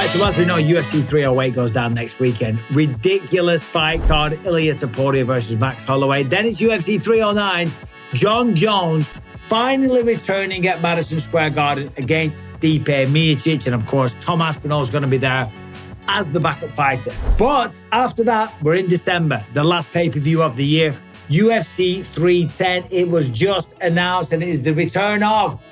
right, so as we know, UFC 308 goes down next weekend. Ridiculous fight card, Ilia Topuria versus Max Holloway. Then it's UFC 309, John Jones finally returning at Madison Square Garden against Stipe Miocic. And of course, Tom Aspinall is going to be there as the backup fighter. But after that, we're in December, the last pay-per-view of the year, UFC 310. It was just announced, and it is the return of,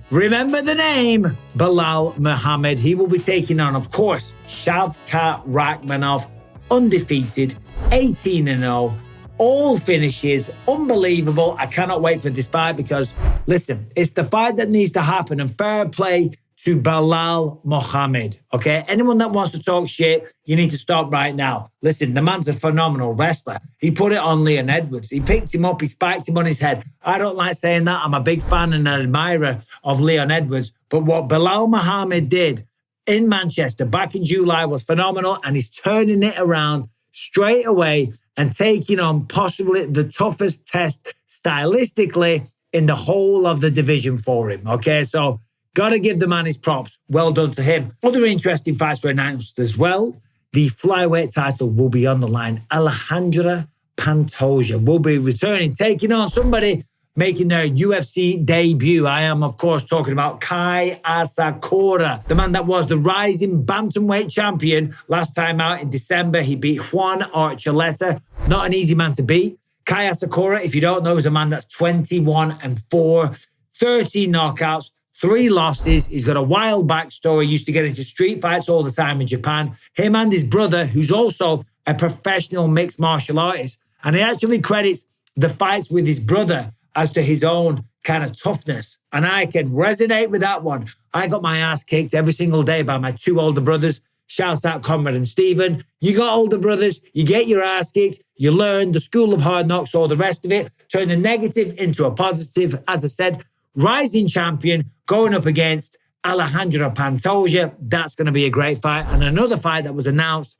remember the name, Belal Muhammad. He will be taking on, of course, Shavkat Rakhmonov, undefeated, 18-0, all finishes, unbelievable. I cannot wait for this fight because, listen, it's the fight that needs to happen, and fair play to Belal Muhammad, okay? Anyone that wants to talk shit, you need to stop right now. Listen, the man's a phenomenal wrestler. He put it on Leon Edwards. He picked him up, he spiked him on his head. I don't like saying that. I'm a big fan and an admirer of Leon Edwards. But what Belal Muhammad did in Manchester back in July was phenomenal, and he's turning it around straight away and taking on possibly the toughest test stylistically in the whole of the division for him, okay? So, got to give the man his props. Well done to him. Other interesting fights were announced as well. The flyweight title will be on the line. Alejandra Pantoja will be returning, taking on somebody making their UFC debut. I am, of course, talking about Kai Asakura, the man that was the rising bantamweight champion last time out in December. He beat Juan Archuleta. Not an easy man to beat. Kai Asakura, if you don't know, is a man that's 21-4, 13 knockouts, 3 losses. He's got a wild backstory. Used to get into street fights all the time in Japan. Him and his brother, who's also a professional mixed martial artist. And he actually credits the fights with his brother as to his own kind of toughness. And I can resonate with that one. I got my ass kicked every single day by my 2 older brothers. Shout out Conrad and Stephen. You got older brothers, you get your ass kicked, you learn the school of hard knocks, all the rest of it. Turn the negative into a positive. As I said, rising champion going up against Alejandra Pantoja. That's going to be a great fight. And another fight that was announced,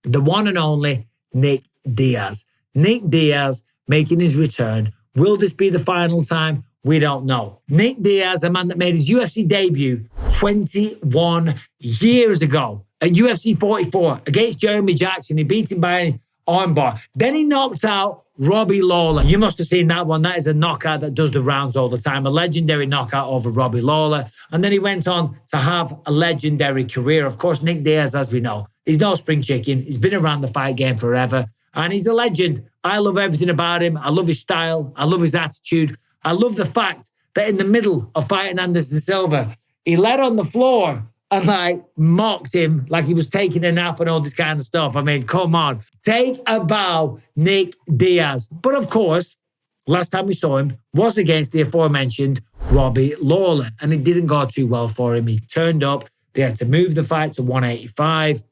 the one and only Nick Diaz. Nick Diaz making his return. Will this be the final time? We don't know. Nick Diaz, a man that made his UFC debut 21 years ago at UFC 44 against Jeremy Jackson. He beat him by an armbar. Then he knocked out Robbie Lawler. You must have seen that one. That is a knockout that does the rounds all the time. A legendary knockout over Robbie Lawler. And then he went on to have a legendary career. Of course, Nick Diaz, as we know, he's no spring chicken. He's been around the fight game forever. And he's a legend. I love everything about him. I love his style. I love his attitude. I love the fact that in the middle of fighting Anderson Silva, he lay on the floor and mocked him like he was taking a nap and all this kind of stuff. I mean, come on. Take a bow, Nick Diaz. But of course, last time we saw him was against the aforementioned Robbie Lawler, and it didn't go too well for him. He turned up. They had to move the fight to 185.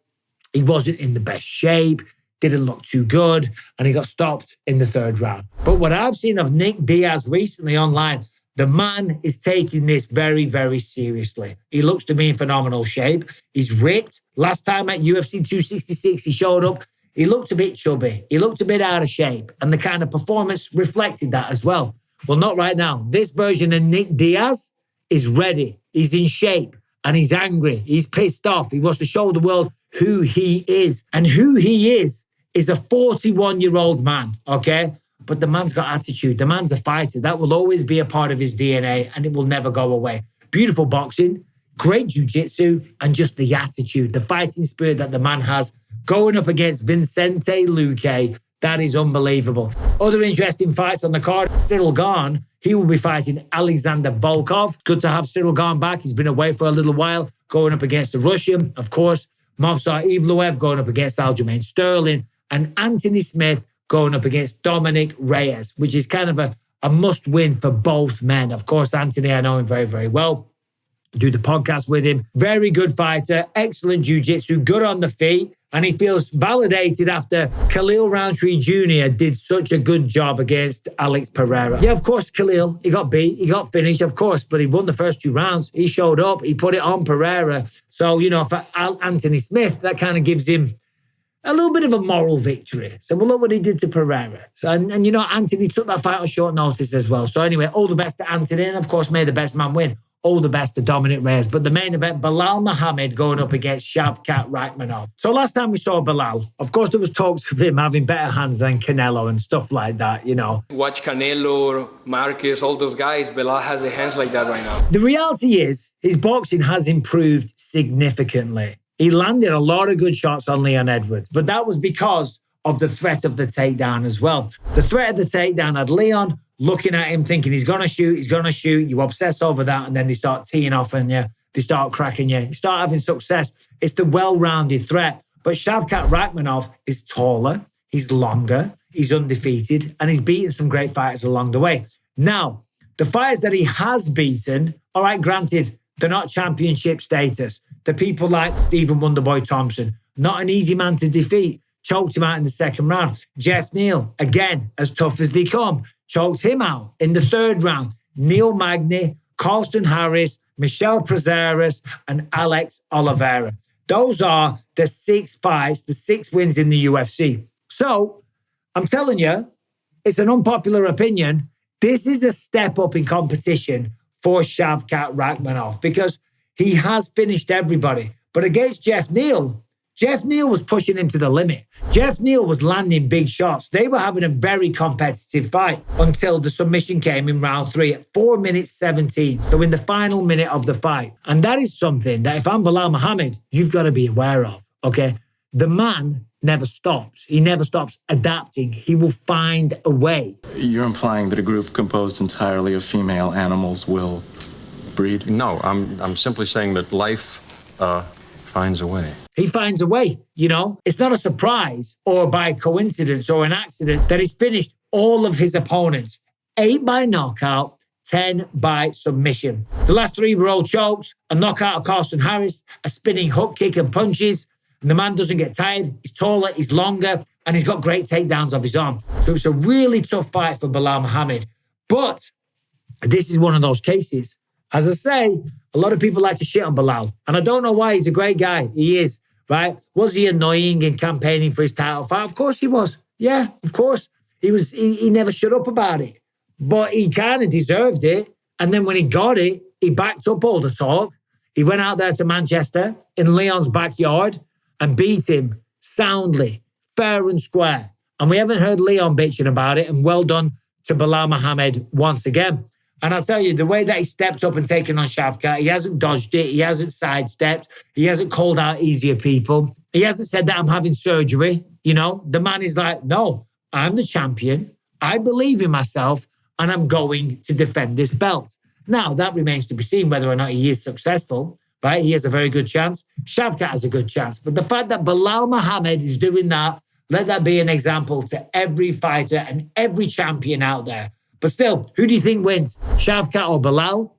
He wasn't in the best shape. Didn't look too good, and he got stopped in the 3rd round. But what I've seen of Nick Diaz recently online, the man is taking this very, very seriously. He looks to be in phenomenal shape. He's ripped. Last time at UFC 266, he showed up. He looked a bit chubby. He looked a bit out of shape, and the kind of performance reflected that as well. Well, not right now. This version of Nick Diaz is ready. He's in shape, and he's angry. He's pissed off. He wants to show the world who he is. And who he is a 41-year-old man, okay? But the man's got attitude. The man's a fighter. That will always be a part of his DNA, and it will never go away. Beautiful boxing, great jiu-jitsu, and just the attitude, the fighting spirit that the man has. Going up against Vicente Luque, that is unbelievable. Other interesting fights on the card, Cyril Gane, he will be fighting Alexander Volkov. Good to have Cyril Gane back. He's been away for a little while, going up against the Russian, of course. Movsar Evloev going up against Aljamain Sterling, and Anthony Smith going up against Dominic Reyes, which is kind of a must-win for both men. Of course, Anthony, I know him very, very well. Do the podcast with him. Very good fighter, excellent jiu-jitsu, good on the feet, and he feels validated after Khalil Roundtree Jr. did such a good job against Alex Pereira. Yeah, of course, Khalil, he got beat, he got finished, of course, but he won the first 2 rounds. He showed up, he put it on Pereira. So, for Anthony Smith, that kind of gives him a little bit of a moral victory. So, well, look what he did to Pereira. So, and Anthony took that fight on short notice as well. So anyway, all the best to Anthony. And of course, may the best man win. all the best to Dominic Reyes. But the main event, Belal Muhammad going up against Shavkat Rakhmonov. So last time we saw Belal, of course, there was talks of him having better hands than Canelo and stuff like that, you know. Watch Canelo, Marquez, all those guys. Belal has the hands like that right now. The reality is, his boxing has improved significantly. He landed a lot of good shots on Leon Edwards, but that was because of the threat of the takedown as well. The threat of the takedown had Leon looking at him, thinking he's going to shoot, he's going to shoot. You obsess over that, and then they start teeing off on you. They start cracking you. You start having success. It's the well-rounded threat. But Shavkat Rakhmonov is taller, he's longer, he's undefeated, and he's beaten some great fighters along the way. Now, the fighters that he has beaten, all right, granted, they're not championship status. The people like Stephen Wonderboy Thompson, not an easy man to defeat. Choked him out in the second round. Jeff Neal, again, as tough as they come, choked him out in the third round. Neil Magny, Carlston Harris, Michel Prazeres, and Alex Oliveira. Those are the 6 fights, the 6 wins in the UFC. So, I'm telling you, it's an unpopular opinion. This is a step up in competition for Shavkat Rakhmonov because he has finished everybody. But against Jeff Neal was pushing him to the limit. Jeff Neal was landing big shots. They were having a very competitive fight until the submission came in round 3 at 4 minutes 17. So in the final minute of the fight. And that is something that if I'm Belal Muhammad, you've got to be aware of, okay? The man never stops. He never stops adapting. He will find a way. You're implying that a group composed entirely of female animals will breed? No, I'm simply saying that life finds a way. He finds a way, you know. It's not a surprise or by coincidence or an accident that he's finished all of his opponents. 8 by knockout, 10 by submission. The last 3 were all chokes, a knockout of Carlston Harris, a spinning hook kick and punches. And the man doesn't get tired. He's taller, he's longer, and he's got great takedowns of his arm. So it's a really tough fight for Belal Muhammad. But this is one of those cases. As I say, a lot of people like to shit on Belal. And I don't know why. He's a great guy. He is, right? Was he annoying in campaigning for his title fight? Of course he was. Yeah, of course. He never shut up about it. But he kind of deserved it. And then when he got it, he backed up all the talk. He went out there to Manchester in Leon's backyard and beat him soundly, fair and square. And we haven't heard Leon bitching about it. And well done to Belal Muhammad once again. And I'll tell you, the way that he stepped up and taken on Shavkat, he hasn't dodged it. He hasn't sidestepped. He hasn't called out easier people. He hasn't said that I'm having surgery. You know, the man is like, no, I'm the champion. I believe in myself and I'm going to defend this belt. Now, that remains to be seen whether or not he is successful, right? He has a very good chance. Shavkat has a good chance. But the fact that Belal Muhammad is doing that, let that be an example to every fighter and every champion out there. But still, who do you think wins? Shavkat or Belal?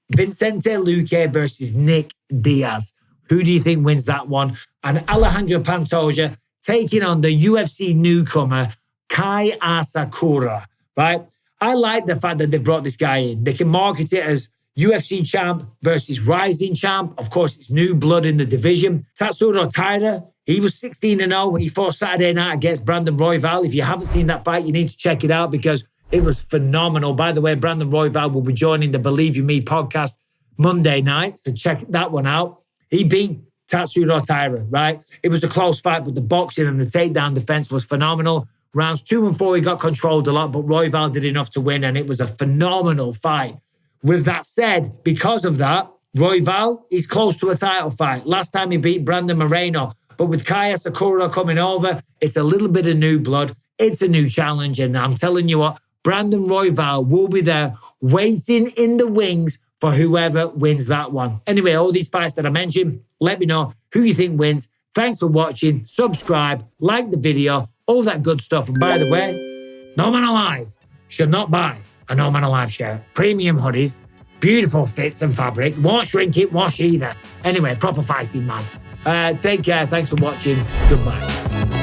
Vicente Luque versus Nick Diaz. Who do you think wins that one? And Alejandro Pantoja taking on the UFC newcomer, Kai Asakura, right? I like the fact that they brought this guy in. They can market it as UFC champ versus rising champ. Of course, it's new blood in the division. Tatsuro Taira, he was 16-0. He fought Saturday night against Brandon Royval. If you haven't seen that fight, you need to check it out because it was phenomenal. By the way, Brandon Royval will be joining the Believe You Me podcast Monday night, so check that one out. He beat Tatsuro Taira, right? It was a close fight, but the boxing and the takedown defense was phenomenal. Rounds 2 and 4, he got controlled a lot, but Royval did enough to win, and it was a phenomenal fight. With that said, because of that, Royval is close to a title fight. Last time he beat Brandon Moreno, but with Kai Asakura coming over, it's a little bit of new blood. It's a new challenge, and I'm telling you what, Brandon Royval will be there waiting in the wings for whoever wins that one. Anyway, all these fights that I mentioned, let me know who you think wins. Thanks for watching. Subscribe, like the video, all that good stuff. And by the way, No Man Alive should not buy a No Man Alive shirt. Premium hoodies, beautiful fits and fabric. Won't shrink it, wash either. Anyway, proper fighting man. Take care. Thanks for watching. Goodbye.